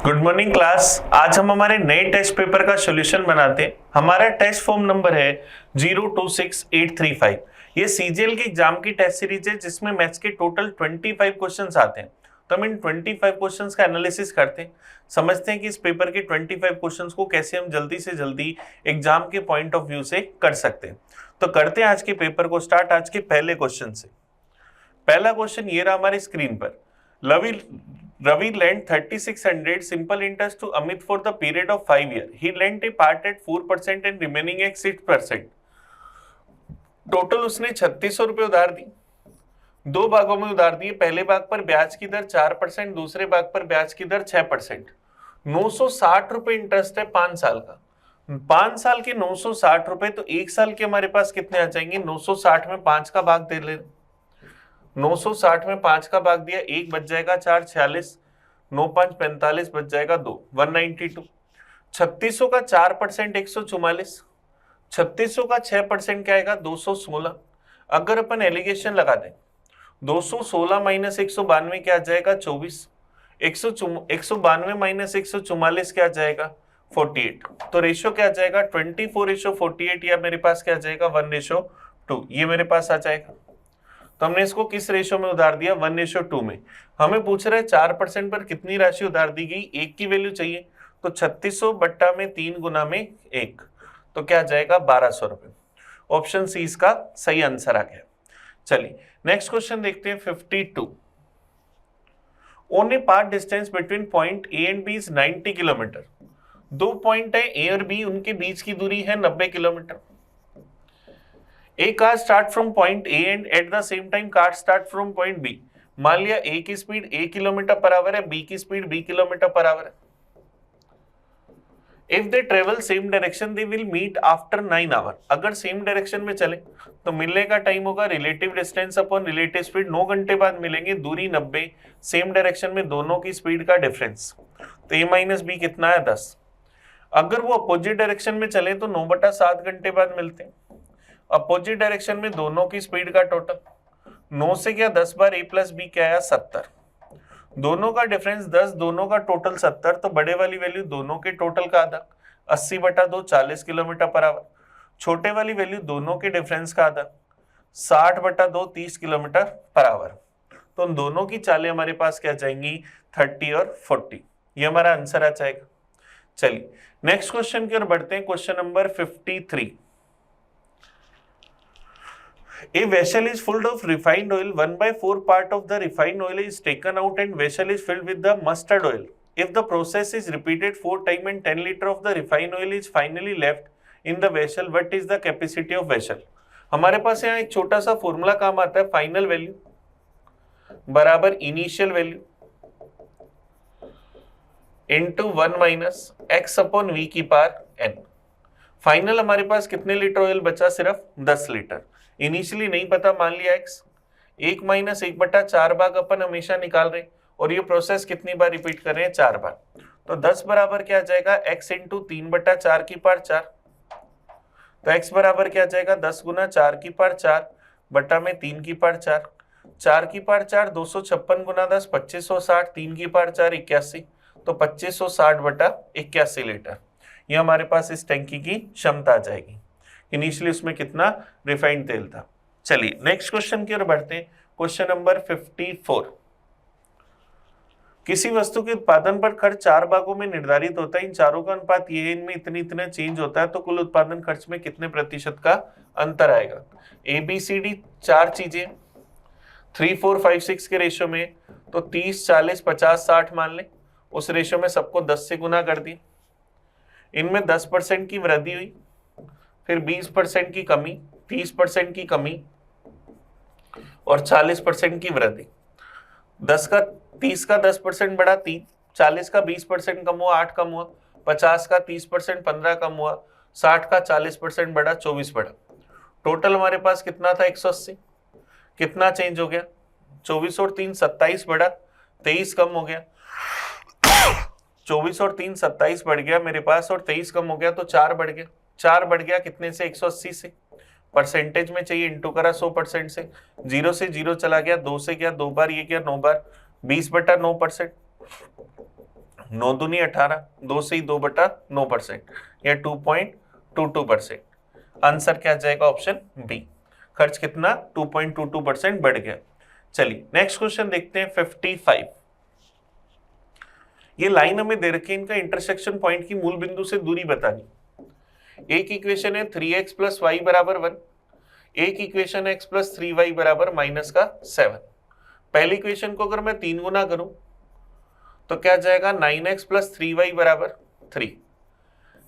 Good morning class. आज हम हमारे नए टेस्ट पेपर का सॉल्यूशन बनाते हैं। हमारा टेस्ट फॉर्म नंबर है 026835। ये सीजीएल के एग्जाम की टेस्ट सीरीज है जिसमें मैथ्स के टोटल 25 क्वेश्चंस आते हैं। तो हम इन 25 क्वेश्चंस का एनालिसिस करते हैं, समझते हैं कि इस पेपर के 25 क्वेश्चंस को कैसे हम जल्दी से जल्दी एग्जाम के पॉइंट ऑफ व्यू से कर सकते हैं। तो करते हैं आज के पेपर को स्टार्ट आज के पहले क्वेश्चन से। पहला क्वेश्चन ये रहा हमारी स्क्रीन पर। Ravi lent 3600 simple interest to Amit for the period of 5 years. He lent a part at 4% and remaining at 6%. Total उसने 3600 रुपए उधार दी, दो भागों में उधार दिए। पहले भाग पर ब्याज की दर 4%, दूसरे भाग पर ब्याज की दर 6%। 960 रुपए इंटरेस्ट है 5 साल का। 5 साल के 960 रुपए, तो 1 साल के हमारे पास कितने आ जाएंगे? 960 में 5 का भाग दे ले। 960 में 5 का भाग दिया, 1 बच जाएगा 4, 46, 9 5 45, बच जाएगा 2, 192। 3600 का 4% 144, 3600 का 6% क्या आएगा? 216। अगर अपन एलिगेशन लगा दें 216 माइनस 192 क्या आ जाएगा? 24। 192 माइनस 144 क्या आ जाएगा? 48। तो रेशियो क्या आ जाएगा? 24:48, या मेरे पास क्या आ जाएगा? 1:2। ये मेरे पास आ जाएगा। तो हमने इसको किस रेशो में उधार दिया? 1:2 में। हमें पूछ रहा है 4% पर कितनी राशि उधार दी गई? 1 की वैल्यू चाहिए, तो 3600 बट्टा में 3 गुना में 1, तो क्या जाएगा? 1200 रुपए। ऑप्शन सी इसका सही आंसर आ गया। चलिए नेक्स्ट क्वेश्चन देखते हैं। 52 only part distance between point A and B is 90 kilometre. दो पॉइंट है ए और बी, उनके बीच की दूरी है 90 kilometre. A car start from point A and at the same time car start from point B। मान लिया A की speed A kilometre per hour है, B की speed B kilometre per hour है। If they travel same direction they will meet after 9 hours। अगर same direction में चले तो मिलने का टाइम होगा relative distance upon relative speed. 9 घंटे बाद मिलेंगे, दूरी 90, सेम डायरेक्शन में दोनों की स्पीड का डिफरेंस, तो A माइनस बी कितना है? 10। अगर वो अपोजिट डायरेक्शन में चले तो 9/7 घंटे बाद मिलते हैं। अपोजिट डायरेक्शन में दोनों की स्पीड का टोटल 9 से क्या 10 बार a प्लस बी क्या आया? 70। दोनों का डिफरेंस 10, दोनों का टोटल 70, तो बड़े वाली वैल्यू दोनों के टोटल का आधा, 80/2 40 किलोमीटर पर आवर। छोटे वाली वैल्यू दोनों के डिफरेंस का आधा, 60/2 30 किलोमीटर पर आवर। तो उन दोनों की चालें हमारे पास क्या जाएंगी? 30 और 40। ये हमारा आंसर आ जाएगा। चलिए नेक्स्ट क्वेश्चन की ओर बढ़ते हैं। Question number 53। A vessel is full of refined oil. 1/4 part of the refined oil is taken out and vessel is filled with the mustard oil. If the process is repeated 4 times and 10 liter of the refined oil is finally left in the vessel, what is the capacity of vessel? हमारे पास यहाँ एक छोटा सा formula काम आता है, final value बराबर initial value into 1 minus X upon V की पावर एन। फाइनल हमारे पास कितने लीटर ऑयल बचा? सिर्फ 10 लीटर। इनिशियली नहीं पता, मान लिया x। 1 माइनस 1/4 भाग अपन हमेशा निकाल रहे, और ये प्रोसेस कितनी बार रिपीट कर रहे हैं? 4 बार। तो 10 बराबर क्या जाएगा? x इंटू 3/4 की पावर 4। तो x बराबर क्या जाएगा? 10 गुना 4 की पावर 4 बटा में 3 की पावर 4। 4 की पावर 4 256 गुना 10 2560, 3 की पावर 4 81, तो 2560/81 लीटर। ये हमारे पास इस टैंकी की क्षमता आ जाएगी। इनिशियली उसमें कितना रिफाइंड तेल था। चलिए नेक्स्ट क्वेश्चन की ओर बढ़ते हैं। Question number 54। किसी वस्तु के उत्पादन पर खर्च 4 भागों में निर्धारित होता है, इन चारों का अनुपात ये है, इनमें इतने इतने चेंज होता है, तो कुल उत्पादन खर्च में कितने प्रतिशत का अंतर आएगा? ABCD 4 चीजें 3 4 5 6 के रेशियो में, तो 30 40 50 60 मान लें। उस रेशियो में सबको 10 से गुना कर दी। इनमें 10% की वृद्धि हुई, फिर 20% की कमी, 30% की कमी और 40% की वृद्धि। 30 का 10% बढ़ा 3, 40 का 20% कम हुआ 8 कम हुआ, 50 का 30% 15 कम हुआ, 60 का 40% बढ़ा 24 बढ़ा। टोटल हमारे पास कितना था? 180। कितना चेंज हो गया? 24 और 3 27 बढ़ा, 23 कम हो गया। 24 और 3 27 बढ़ गया मेरे पास, और 23 कम हो गया, तो 4 बढ़ गया। 4 बढ़ गया कितने से? 180 से। परसेंटेज में चाहिए, इंटू करा 100% से। 0 से 0 चला गया, 2 से गया 2 बार, ये क्या 9 बार, 20/9%। 9 दूनी 18, 2 से ही 2/9% या 2.22%। आंसर क्या जाएगा? Option B. खर्च कितना? 2.22% बढ़ गया। चलिए नेक्स्ट क्वेश्चन देखते हैं 55। ये लाइन हमें दे रखी है, इनका इंटरसेक्शन पॉइंट की मूल बिंदु से दूरी बतानी। एक इक्वेशन है 3x + y = 1, एक इक्वेशन है x + 3y = -7। पहली इक्वेशन को अगर मैं 3 गुना करूं तो क्या जाएगा? 9x + 3y = 3।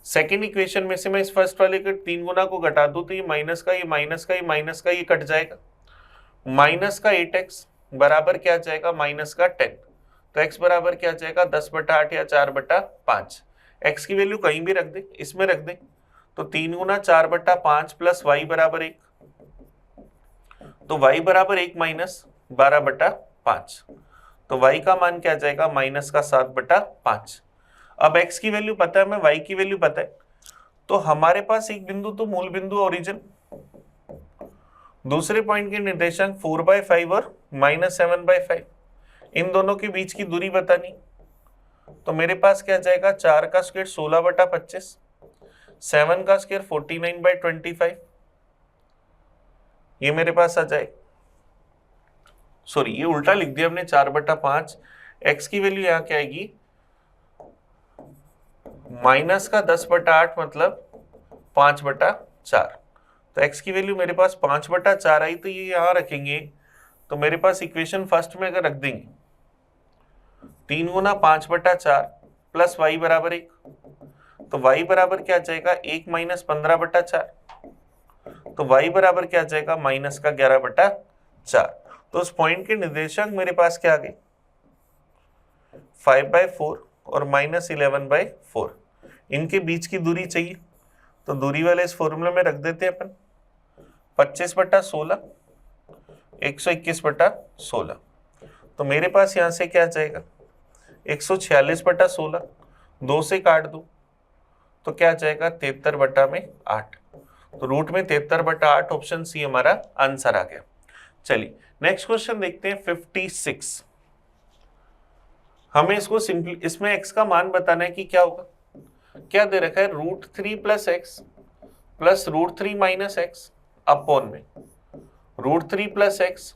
सेकेंड इक्वेशन में से मैं इस फर्स्ट वाले के 3 गुना को घटा दूं तो ये माइनस का, ये माइनस का, ये माइनस का, ये कट जाएगा। माइनस का 8x बराबर क्या जाएगा? -10। तो x बराबर क्या जाएगा? 10/8 या 4/5। x की वैल्यू कहीं भी रख दे, इसमें रख दे तो 3 गुना 4/5 प्लस y बराबर 1, तो y बराबर 1 माइनस 12/5, तो y का मान क्या जाएगा? -7/5। अब x की वैल्यू पता है, हमें y की वैल्यू पता है, तो हमारे पास एक बिंदु तो मूल बिंदु ओरिजिन, दूसरे पॉइंट के निर्देशांक 4/5 और -7/5, इन दोनों के बीच की दूरी बतानी। तो मेरे पास क्या जाएगा? 4 का स्क्वायर 16/25, 7 का स्क्वायर 49/25, ये मेरे पास आ जाए। सॉरी, ये उल्टा लिख दिया हमने, 4/5। x की वैल्यू यहाँ क्या आएगी? माइनस का 10/8 मतलब 5/4। तो x की वैल्यू मेरे पास 5/4 आई, तो ये यहाँ रखेंगे तो मेरे पास इक्वेशन फर्स्ट में अगर रख देंगे 3 गुना 5/4 प्लस y बराबर 1, तो y बराबर क्या जाएगा? 1 माइनस 15/4, तो y बराबर क्या जाएगा? माइनस का 11/4। तो उस पॉइंट के निर्देशांक मेरे पास क्या आ गए? 5/4 और -11/4। इनके बीच की दूरी चाहिए, तो दूरी वाले इस फॉर्मूले में रख देते हैं अपन। 25/16, 121/16, तो मेरे पास यहां से क्या जाएगा? 146/16, 2 से काट दो तो क्या जाएगा? 73/8। तो रूट में 73/8, ऑप्शन सी हमारा आंसर आ गया। चलिए नेक्स्ट क्वेश्चन देखते हैं 56। हमें इसको सिंपली, इसमें x का मान बताना है कि क्या होगा। क्या दे रखा है? √3 + x प्लस √3 - x अपॉन में √3 + x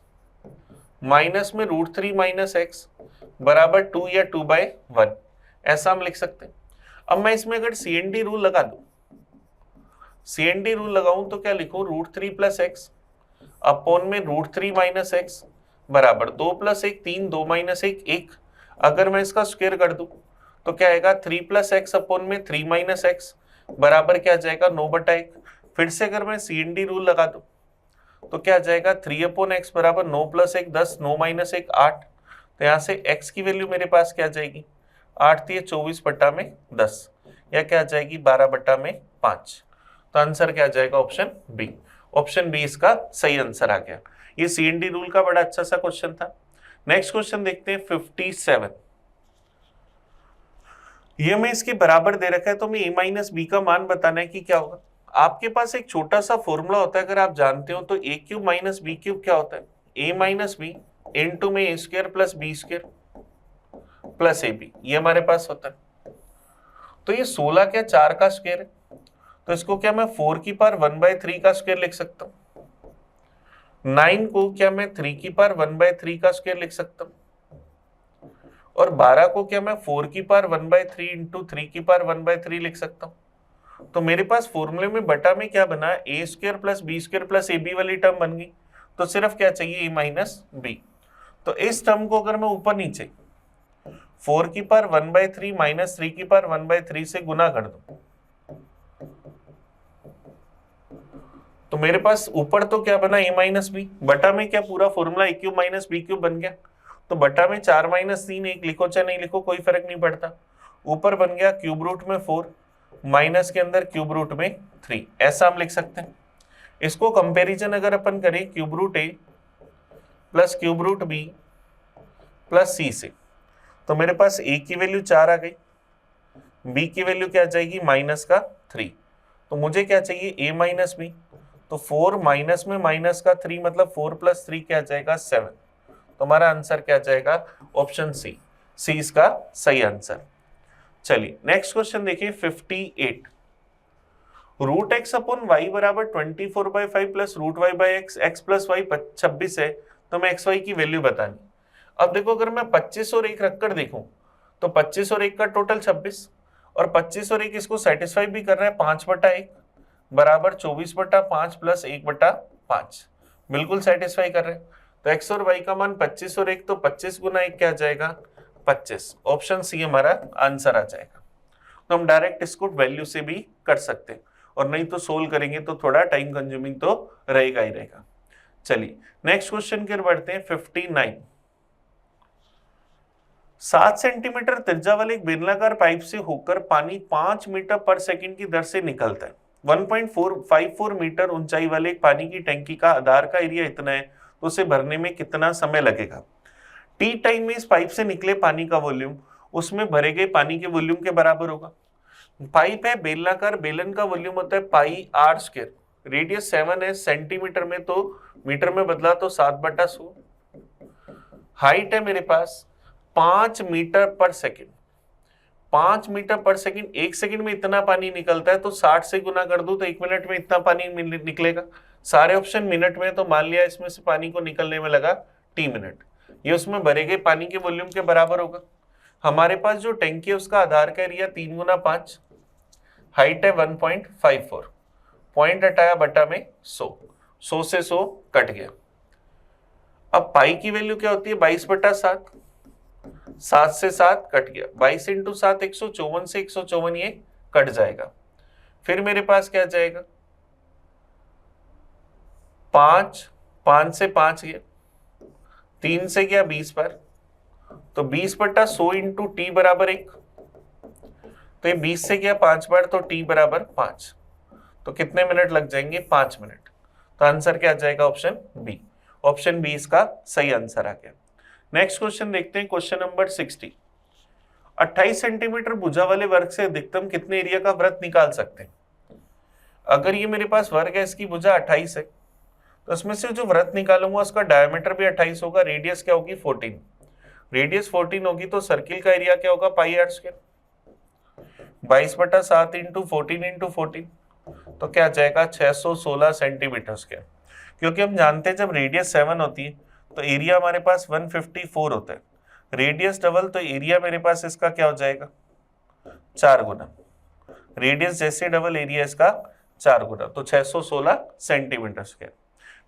माइनस में √3 - x बराबर 2 या 2/1, ऐसा हम लिख सकते हैं। अब मैं इसमें अगर CND रूल लगा दूं, CND रूल लगाऊं तो क्या लिखूं? √3 + x अपॉन में √3 - x बराबर 2 + 1 3, 2 - 1 1। अगर मैं इसका स्क्वायर कर दूं तो क्या आएगा? 3 + x अपॉन में 3 - x बराबर क्या जाएगा? 9/1। फिर से अगर मैं CND रूल लगा दूं तो क्या जाएगा? 3/x बराबर 9 + 1 10, 9 - 1 8। तो यहाँ से x की वैल्यू मेरे पास क्या जाएगी? 8 × 24/10 या क्या जाएगी? 12/5। तो आंसर क्या जाएगा? Option B. ऑप्शन बी इसका सही आंसर आ गया। ये CND रूल का बड़ा अच्छा सा क्वेश्चन था। नेक्स्ट क्वेश्चन देखते हैं 57। ये हमें इसके बराबर दे रखा है, तो हमें a - b का मान बताना है कि क्या होगा। आपके पास एक छोटा सा फॉर्मूला होता है, अगर आप जानते हो तो a³ - b³ क्या होता है? a - b इनटू में a² + b² + ab, ये हमारे पास होता है। तो ये 16 क्या 4 का स्क्वायर है, तो इसको क्या मैं 4⁻⁴ का स्क्वायर लिख सकता हूँ। 9 को क्या मैं 3⁻⁴ का स्क्वायर लिख सकता हूँ, और 12 को क्या मैं 4⁻⁴ इंटू 3⁻⁴ लिख सकता हूँ। तो मेरे पास फॉर्मूले में बटा में क्या बना? a² + b² + ab वाली टर्म बन गई। तो सिर्फ क्या चाहिए? a - b। तो इस टर्म को अगर मैं ऊपर नीचे 4⁻⁴ - 3⁻⁴ से गुना कर दूं तो मेरे पास ऊपर तो क्या बना? a - b, बटा में क्या पूरा फॉर्मूला a³ - b³ बन गया। तो बटा में 4 - 3 1 लिखो चाहे नहीं लिखो कोई फर्क नहीं पड़ता। ऊपर बन गया क्यूब रूट में 4 माइनस के अंदर क्यूब रूट में 3, ऐसा हम लिख सकते हैं। इसको कंपैरिजन अगर अपन करें cube root a plus cube root b plus c से, तो मेरे पास a की वैल्यू 4 आ गई, b की वैल्यू क्या जाएगी? -3। तो मुझे क्या चाहिए? a - b। तो 4 माइनस में -3 मतलब 4 + 3 क्या जाएगा? 7। तो हमारा आंसर क्या जाएगा? ऑप्शन सी सी इसका सही आंसर। चलिए नेक्स्ट क्वेश्चन देखिए 58। रूट एक्स अपॉन वाई बराबर 24/5 plus root Y by X, X plus Y 26 है, तो मैं एक्स वाई की वैल्यू बतानी। अब देखो अगर मैं 25 और 1 रखकर देखूं तो 25 और 1 का टोटल 26, और 25 और 1 इसको सेटिस्फाई भी कर रहा है, 5/1 बराबर 24/5 प्लस 1/5, बिल्कुल सेटिस्फाई कर रहे हैं। तो एक्स और वाई का मान 25 और 1, तो 25 गुना 1 क्या आ जाएगा 25, ऑप्शन सी हमारा आंसर आ जाएगा। तो हम डायरेक्ट इसको वैल्यू से भी कर सकते हैं, और नहीं तो सोल्व करेंगे तो थोड़ा टाइम कंज्यूमिंग तो रहेगा ही रहेगा। चलिए नेक्स्ट क्वेश्चन की ओर बढ़ते हैं 59। 7 सेंटीमीटर त्रिज्या वाले एक बेलनाकार पाइप से होकर पानी 5 मीटर पर सेकंड की दर से निकलता है। 1.454 मीटर ऊंचाई वाले एक पानी की टंकी का आधार का एरिया इतना है, तो उसे भरने में कितना समय लगेगा। टी टाइम में इस पाइप से निकले पानी का वॉल्यूम उसमें भरे गए पानी के वॉल्यूम के बराबर होगा। पाइप है बेलनाकार, बेलन का वॉल्यूम होता है पाई आर स्क्वायर, रेडियस 7 है, सेंटीमीटर में तो मीटर में बदला तो 7/100, हाइट है मेरे पास 5 मीटर पर सेकंड। 5 मीटर पर सेकंड, 1 सेकंड में इतना पानी निकलता है, तो 60 से गुना कर दूं तो 1 मिनट में इतना पानी निकलेगा। सारे ऑप्शन मिनट में, तो मान लिया इसमें से पानी को निकलने में लगा टी मिनट। ये उसमें भरे गए पानी के वॉल्यूम के बराबर होगा। हमारे पास जो टैंकी है उसका आधार का एरिया 3 गुना 5, हाइट है 1.54, पॉइंट हटाया बटा में 100, 100 से 100 कट गया। अब पाई की वैल्यू क्या होती है 22/7, 7 से 7 कट गया, 22 × 7 154 से 154 ये कट जाएगा। फिर मेरे पास क्या जाएगा 5, 5 से 5 गया, 3 से गया 20 पर, तो 20/100 × t बराबर 1, तो ये 20 से गया 5 बार, तो t बराबर 5, तो कितने मिनट लग जाएंगे 5 मिनट। तो आंसर क्या आ जाएगा ऑप्शन बी। ऑप्शन बी इसका सही आंसर आ गया। नेक्स्ट क्वेश्चन देखते हैं, क्वेश्चन नंबर 60। 28 सेंटीमीटर भुजा वाले वर्ग से अधिकतम कितने एरिया का वृत्त निकाल सकते हैं। अगर ये मेरे पास वर्ग है, इसकी भुजा 28 है, तो इसमें से जो वृत्त निकालूंगा उसका डायमीटर भी 28 होगा, रेडियस क्या होगी 14, रेडियस 14 होगी, तो सर्किल का एरिया क्या होगा पाई आर स्क्वायर, 22/7 × 14 × 14, तो क्या आ जाएगा 616 सेंटीमीटर स्क्वायर। क्योंकि हम जानते हैं जब रेडियस 7 होती है तो एरिया हमारे पास 154 होता है, रेडियस डबल तो एरिया मेरे पास इसका क्या हो जाएगा 4 गुना, रेडियस जैसे डबल एरिया इसका 4 गुना, तो 616 सेंटीमीटर स्क्वायर।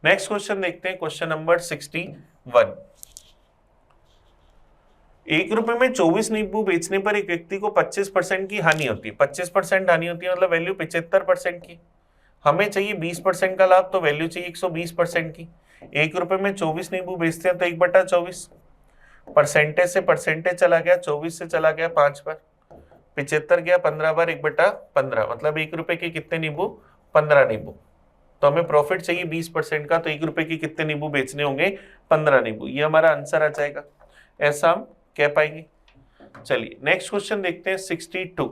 नेक्स्ट क्वेश्चन देखते हैं, क्वेश्चन नंबर 61। 1 रुपए में 24 नींबू बेचने पर एक व्यक्ति को 25% की हानि होती है। 25% हानि होती है मतलब वैल्यू 75% की। हमें चाहिए 20% का लाभ, तो वैल्यू चाहिए 120% की। 1 रुपए में 24 नींबू बेचते हैं तो 1/24, परसेंटेज से परसेंटेज चला गया, 24 से चला गया 5 बार, 75 गया 15 बार, 1/15, मतलब 1 रुपए के कितने नींबू 15 नींबू। तो हमें प्रॉफिट चाहिए 20% का, तो 1 रुपए के कितने नींबू बेचने होंगे 15 नींबू, ये हमारा आंसर आ जाएगा, ऐसा हम कह पाएंगे। चलिए नेक्स्ट क्वेश्चन देखते हैं 62।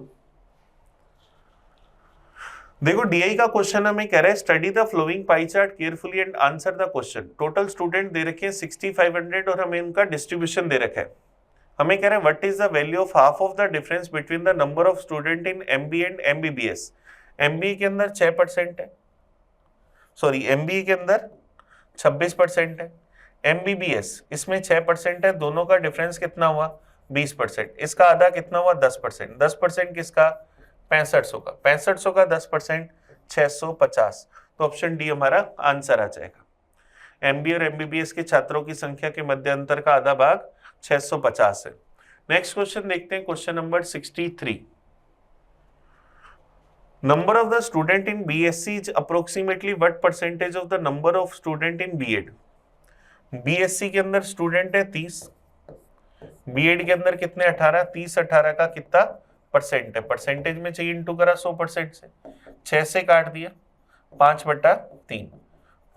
देखो डीआई का क्वेश्चन हमें कह रहा है study the following pie chart carefully and answer the question. Total student दे रखे हैं 6500 और हमें इनका डिस्ट्रीब्यूशन दे रखा है। हमें कह रहा है what is the value of half of the difference between the number of student in MBA and MBBS. MBA के अंदर 6% है, सॉरी एमबीए के अंदर 26% है, एमबीबीएस इसमें 6% है, दोनों का डिफरेंस कितना हुआ 20%। इसका आधा कितना हुआ 10%, 10% किसका 6500 का, 6500 का 10% 650, तो ऑप्शन डी हमारा आंसर आ जाएगा। एमबीए और एमबीबीएस के छात्रों की संख्या के मध्य अंतर का आधा भाग 650 है। नेक्स्ट क्वेश्चन देखते हैं, question number 63। Number of the student in BSc is approximately what percentage of the number of student in BEd. BSc के अंदर स्टूडेंट है 30, बीएड के अंदर कितने 18, 30 18 का कितना परसेंट है, परसेंटेज में चाहिए इंटू करा 100% से, 6 से काट दिया 5/3,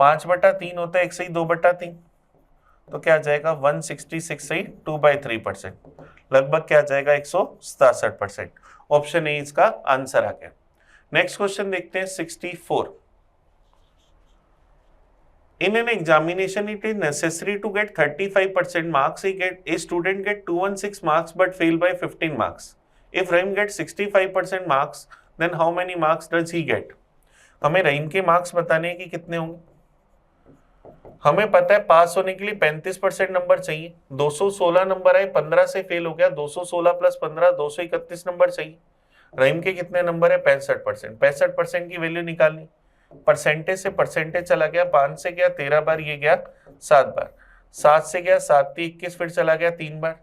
5/3 होता है 1 से ही 2/3, तो क्या आ जाएगा 166 से 2/3%, लगभग क्या आ जाएगा 167%। ऑप्शन ए इसका आंसर आ गया। नेक्स्ट क्वेश्चन देखते हैं 64। In an examination, it is necessary to get 35% marks. A student get 216 marks but fail by 15 marks. If Rahim gets 65% marks, then how many marks does he get? हमें रहीम के marks बताने हैं कि कितने होंगे. हमें पता है पास होने के लिए 35% नंबर चाहिए. 216 नंबर आए, 15 से फेल हो गया. 216 प्लस 15 231 नंबर चाहिए. रहीम के कितने नंबर है? 65%. 65% की वैल्यू निकालनी. परसेंटेज से परसेंटेज चला गया, 5 से गया 13 बार, ये गया 7 बार. 7 से गया 7 3 21, फिर चला गया 3 बार.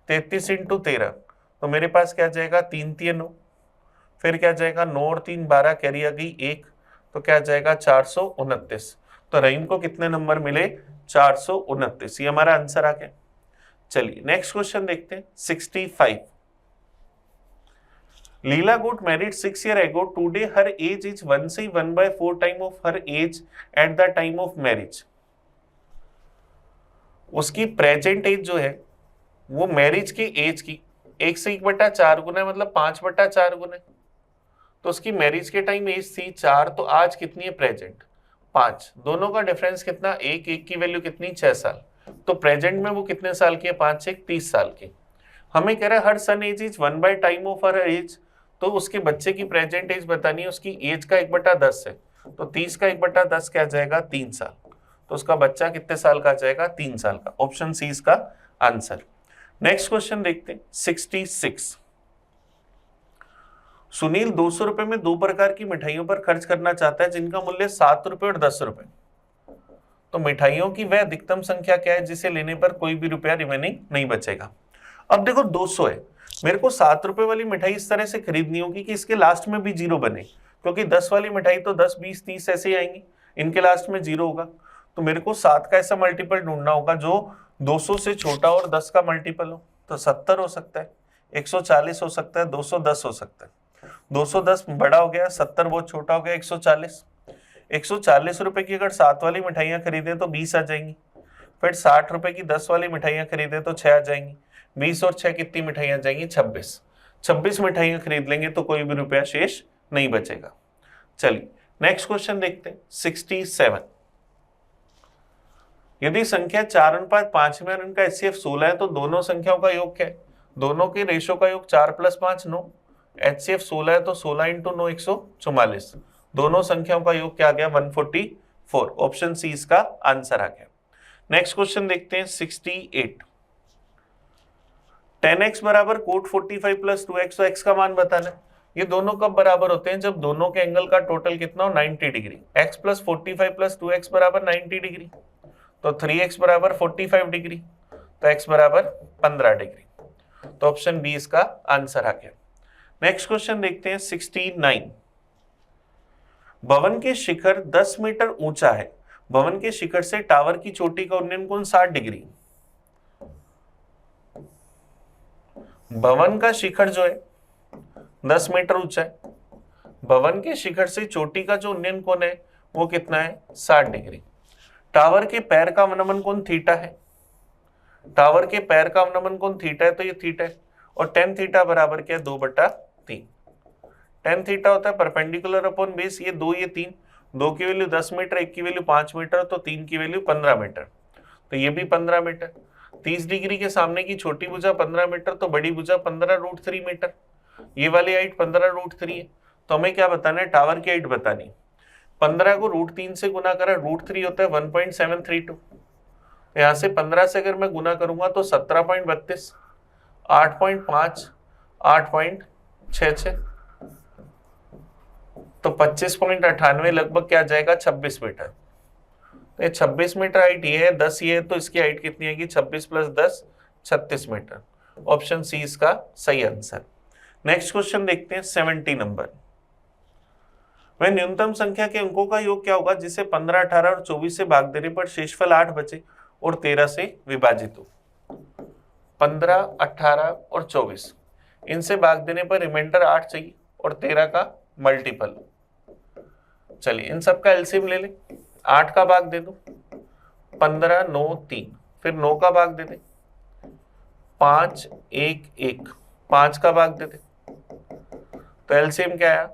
33 इंटू 13, तो मेरे पास क्या जाएगा? 3 3 9, फिर क्या जाएगा? 9 और 3 12, कैरी आ गई 1, तो क्या जाएगा? 429. तो रहीम को कितने नंबर मिले? 429. ये हमारा आंसर आ गया. चलिए नेक्स्ट क्वेश्चन देखते हैं. 65. Leela got married 6 years ago. Today her age is 1/4 time of her age at the time of marriage. उसकी प्रेजेंट एज जो है वो मैरिज की एज की 1/4 गुना है, मतलब 5/4 गुना है. तो उसकी मैरिज के टाइम एज थी 4, तो आज कितनी है प्रेजेंट? 5. दोनों का डिफरेंस कितना? 1 की वैल्यू कितनी? 6 साल. तो प्रेजेंट में वो कितने साल की है? 5 1 30 साल की. हमें कह रहा है her son age is 1 time of her age, तो उसके बच्चे की प्रेजेंट एज बतानी है. उसकी एज का 1/10 है, तो 30 का 1/10 क्या जाएगा? 3 साल. तो उसका बच्चा कितने साल का जाएगा? 3 साल का. ऑप्शन सी इसका आंसर. नेक्स्ट क्वेश्चन देखते हैं. 66. सुनील 200 रुपए में 2 प्रकार की मिठाइयों पर खर्च करना चाहता है जिनका मूल्य 7 रुपए और 10 रुपए. तो मिठाइयों की वह अधिकतम संख्या क्या है जिसे लेने पर कोई भी रुपया रिमेनिंग नहीं बचेगा? अब देखो 200 है, मेरे को 7 रुपए वाली मिठाई इस तरह से खरीदनी होगी कि इसके लास्ट में भी 0 बने, क्योंकि 10 वाली मिठाई तो 10 20 30 ऐसे ही आएंगी, इनके लास्ट में 0 होगा. तो मेरे को 7 का ऐसा मल्टीपल ढूंढना होगा जो 200 से छोटा और 10 का मल्टीपल हो. तो 70 हो सकता है, 140 हो सकता है, 210 हो सकता है. 210 बड़ा हो गया, 70 बहुत छोटा हो गया, 140. 140 रुपए की अगर 7 वाली मिठाइयां खरीदे तो 20 आ जाएंगी. फिर 60 रुपए की 10 वाली मिठाइयां खरीदे तो 6 आ जाएंगी. 20 और 6 कितनी मिठाइयां जाएंगी? 26. 26 मिठाइयां खरीद लेंगे तो कोई भी रुपया शेष नहीं बचेगा. चलिए नेक्स्ट क्वेश्चन देखते हैं. 67. यदि संख्या 4:5 में और इनका एचसीएफ 16 है तो दोनों संख्याओं का योग क्या है? दोनों के रेशो का योग 4 + 5 9. एचसीएफ 16 है तो 16 × 9 144. दोनों संख्याओं का योग क्या आ गया? 144. ऑप्शन सी इसका आंसर आ गया. नेक्स्ट क्वेश्चन देखते हैं. 68. 10x बराबर कोट 45 + 2x, तो x का मान बताना है. ये दोनों कब बराबर होते हैं? जब दोनों के एंगल का टोटल कितना हो? 90 डिग्री. x + 45 + 2x बराबर 90 डिग्री, तो 3x बराबर 45 डिग्री, तो x बराबर 15 डिग्री. तो ऑप्शन बी इसका आंसर आ गया. नेक्स्ट क्वेश्चन देखते हैं. 69. भवन के शिखर 10 मीटर ऊंचा है. भवन के शिखर से टावर की चोटी का उन्नयन कोण 60 डिग्री. भवन का शिखर जो है 10 मीटर ऊंचा है. भवन के शिखर से चोटी का जो उन्नयन कोण है वो कितना है? 60 डिग्री. टावर के पैर का अवनमन कोण थीटा है. टावर के पैर का अवनमन कोण थीटा है, तो ये थीटा है. और tan थीटा बराबर क्या है? 2/3. tan थीटा होता है परपेंडिकुलर अपॉन बेस. ये 2 ये 3, 2 की वैल्यू 10 मीटर, 1 की वैल्यू 5 मीटर, तो 3 की वैल्यू 15 मीटर, तो ये भी 15 मीटर. 30 डिग्री के सामने की छोटी भुजा 15 मीटर, तो बड़ी भुजा 15√3 मीटर. ये वाली हाइट 15√3 है. तो हमें क्या बताना है? टावर की हाइट बतानी. 15 को √3 से गुना करा, √3 होता है 1.732. यहाँ से 15 से अगर मैं गुना करूंगा तो 17.32, 8.5, 8.66, तो 25.98 लगभग क्या जाएगा? 26 मीटर. तो ये 26 मीटर हाइट ये है, 10 ये है, तो इसकी हाइट कितनी आएगी? 26 + 10 36 मीटर. ऑप्शन सी इसका सही आंसर. नेक्स्ट क्वेश्चन देखते हैं. 70 नंबर. वह न्यूनतम संख्या के अंकों का योग क्या होगा जिसे 15, 18 और 24 से भाग देने पर शेषफल 8 बचे और 13 से विभाजित हो? 15, 18 और 24, इनसे भाग देने पर रिमाइंडर 8 चाहिए और 13 का मल्टीपल. चलिए इन सब का एलसीएम ले ले. 8 का भाग दे दो, 15 9 3, फिर 9 का भाग दे दे, 5 1 1, 5 का भाग दे दे, तो एलसीएम क्या आया?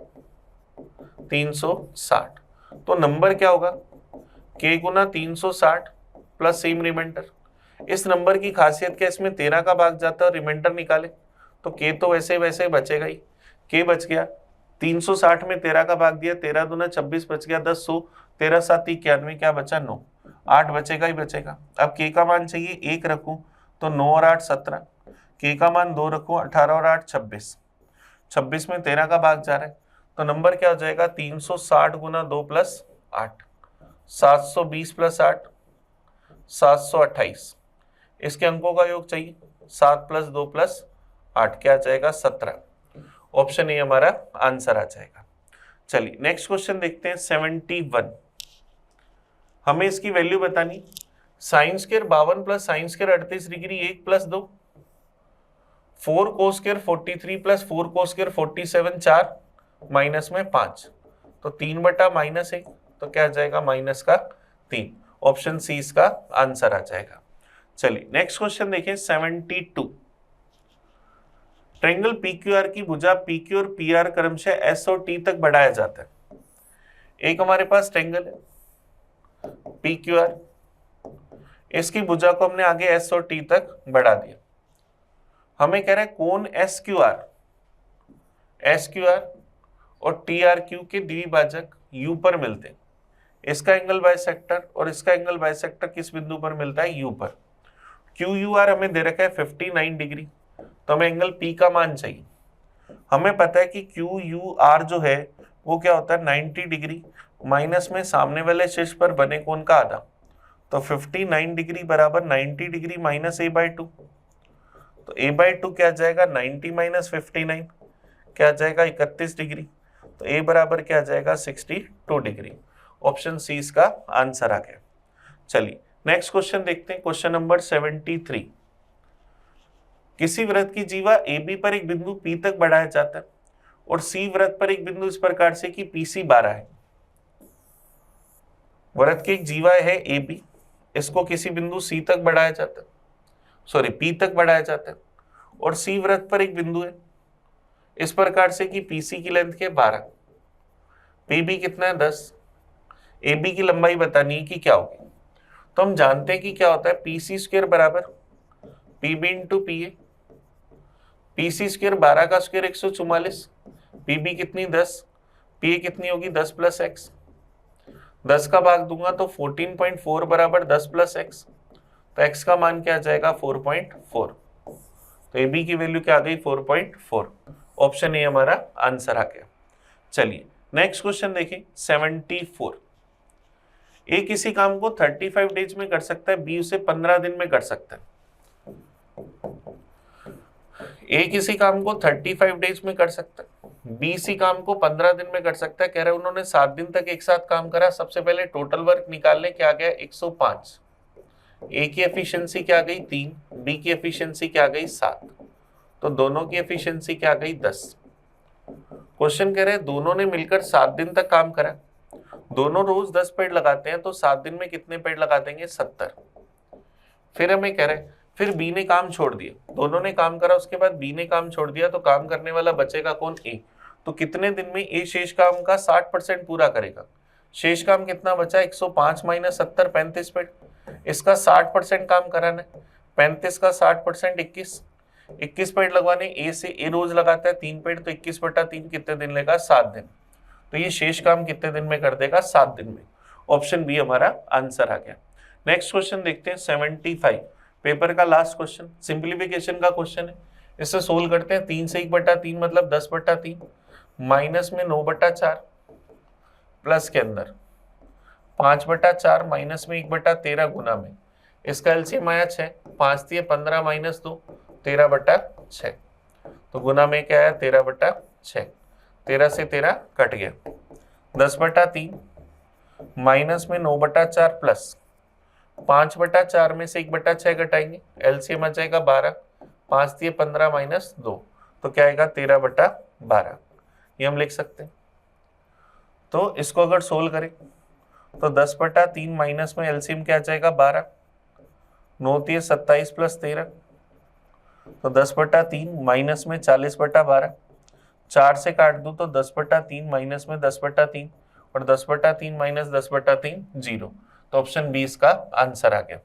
360. तो नंबर क्या होगा? k गुना 360 प्लस सेम रिमाइंडर। इस नंबर की खासियत क्या, इसमें 13 का भाग जाता है और रिमाइंडर निकाले तो k तो वैसे वैसे बचेगा ही, k बच गया। 360 में 13 का भाग दिया, 13 दूना 26 बच गया 10, 100, 13 7 91, क्या बचा 9, 8 बचेगा ही बचेगा। अब k का मान चाहिए 1 रखूं तो 9 और 8 17, k का मान 2 रखूं 18 और 8 26, 26 में 13 का भाग जा रहा है तो नंबर क्या हो जाएगा 360 गुना 2 प्लस 8, 720 प्लस 8 728। इसके अंकों का योग चाहिए, 7 प्लस 2 प्लस 8 क्या आ जाएगा 17। ऑप्शन ए हमारा आंसर आ जाएगा। चलिए नेक्स्ट क्वेश्चन देखते हैं 71। हमें इसकी वैल्यू बतानी, sine square 52 plus sine square 38 degree 1 plus 2, 4 cos square 43 plus 4 cos square 47 4 minus में 5, तो 3 बटा माइनस 1, तो क्या आ जाएगा माइनस का 3। ऑप्शन सी इसका आंसर आ जाएगा। चलिए नेक्स्ट क्वेश्चन देखिए 72। ट्रायंगल PQR की भुजा PQ और PR क्रमशः S और T तक बढ़ाया जाता है। एक हमारे पास ट्रायंगल है PQR, इसकी भुजा को हमने आगे S और T तक बढ़ा दिया। हमें कह रहा है कोण SQR और TRQ के द्विभाजक U पर मिलते हैं। इसका एंगल बाइसेक्टर और इसका एंगल बाइसेक्टर किस बिंदु पर मिलता है, U पर। QUR हमें दे रखा है 59 डिग्री, तो हमें एंगल P का मान चाहिए। हमें पता है कि QUR जो है वो क्या होता है 90 डिग्री माइनस में सामने वाले शीर्ष पर बने कोण का आधा, तो 59 डिग्री बराबर 90 डिग्री माइनस a/2, तो a/2 क्या जाएगा 90 माइनस 59 क्या जाएगा 31 डिग्री, तो a बराबर क्या जाएगा 62 डिग्री। ऑप्शन सी इसका आंसर आ गया। चलिए नेक्स्ट क्वेश्चन देखते हैं, क्वेश्चन नंबर 73। किसी वृत्त की जीवा AB पर एक बिंदु P तक बढ़ाया जाता है और C वृत्त पर एक बिंदु इस प्रकार से कि PC 12 है। वृत्त की एक जीवा है AB, इसको किसी बिंदु C तक बढ़ाया जाता है, सॉरी P तक बढ़ाया जाता है, और C वृत्त पर एक बिंदु है इस प्रकार से कि PC की लेंथ के 12, PB कितना है 10, AB की लंबाई बतानी है कि क्या होगी। तो हम जानते हैं कि क्या होता है PC स्क्वायर बराबर PB into PA, PC square 12 का स्क्वायर 144, PB कितनी 10, PA कितनी होगी 10 प्लस x, 10 का भाग दूंगा तो 14.4 बराबर 10 प्लस x, तो x का मान क्या आ जाएगा 4.4, तो AB की वैल्यू क्या आ गई 4.4। ऑप्शन ए हमारा आंसर आ गया। चलिए नेक्स्ट क्वेश्चन देखिए 74। ए किसी काम को 35 डेज में कर सकता है, बी उसे 15 दिन में कर सकता है। ए किसी काम को 35 डेज में कर सकता है, बी इसी काम को 15 दिन में कर सकता है। कह रहे हैं उन्होंने 7 दिन तक एक साथ काम करा। सबसे पहले टोटल वर्क निकालने क्या गया 105, ए की एफिशिएंसी क्या गई 3, बी की एफिशिएंसी क्या गई 7, तो दोनों की एफिशिएंसी क्या गई 10। क्वेश्चन कह रहे हैं दोनों ने मिलकर 7 दिन तक काम करा, दोनों रोज 10 पेड़ लगाते हैं, तो 7 दिन में कितने पेड़ लगा देंगे 70। फिर हमें कह रहे हैं फिर बी ने काम छोड़ दिया, दोनों ने काम करा उसके बाद बी ने काम छोड़ दिया, तो काम करने वाला बचेगा कौन ए। तो कितने दिन में ए शेष काम का 60% पूरा करेगा। शेष काम कितना बचा 105 माइनस 70 35 पेड़, इसका 60% काम कराना है, 35 का 60% 21 पेड़ लगवाने। ए से ए रोज लगाता है 3 पेड़, तो 21/3 कितने दिन लेगा 7 दिन, तो ये शेष काम कितने दिन में कर देगा 7 दिन में। ऑप्शन बी हमारा आंसर आ गया। नेक्स्ट क्वेश्चन देखते हैं 75, पेपर का लास्ट क्वेश्चन, सिंप्लीफिकेशन का क्वेश्चन है। इसे सोल्व करते हैं। 3 से 1/3 मतलब 10/3 माइनस में 9/4 प्लस के अंदर 5/4 माइनस में 1/13 गुना में, इसका एलसीएम आया 6, 5 दिए 15 माइनस 2 13/6, तो गुना में क्या आया 13/6, 13 से 13 कट गया, 10/3 माइनस में 9/4 प्लस 5/4 में से 1/6 घटाएंगे, एलसीएम आ जाएगा 12, 5 दिए 15 माइनस 2, तो क्या आएगा 13/12, ये हम लिख सकते हैं। तो इसको अगर सोल्व करें तो 10/3 माइनस में एलसीएम क्या आ जाएगा 12, 9 दिए 27 प्लस 13, तो 10/3 माइनस में 40/12, 4 से काट दूं तो 10/3 माइनस में 10/3 और 10/3 माइनस 10/3 0, तो ऑप्शन बी इसका आंसर आ गया।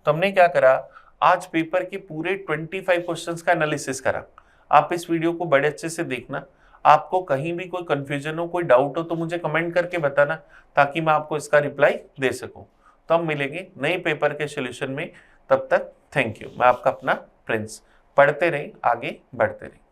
तो हमने क्या करा, आज पेपर के पूरे 25 क्वेश्चंस का एनालिसिस करा। आप इस वीडियो को बड़े अच्छे से देखना, आपको कहीं भी कोई कंफ्यूजन हो, कोई डाउट हो तो मुझे कमेंट करके बताना, ताकि मैं आपको इसका रिप्लाई दे सकूं। तो हम मिलेंगे नए पेपर के सॉल्यूशन में, तब तक थैंक यू। मैं आपका अपना प्रिंस। पढ़ते रहे, आगे बढ़ते रहे।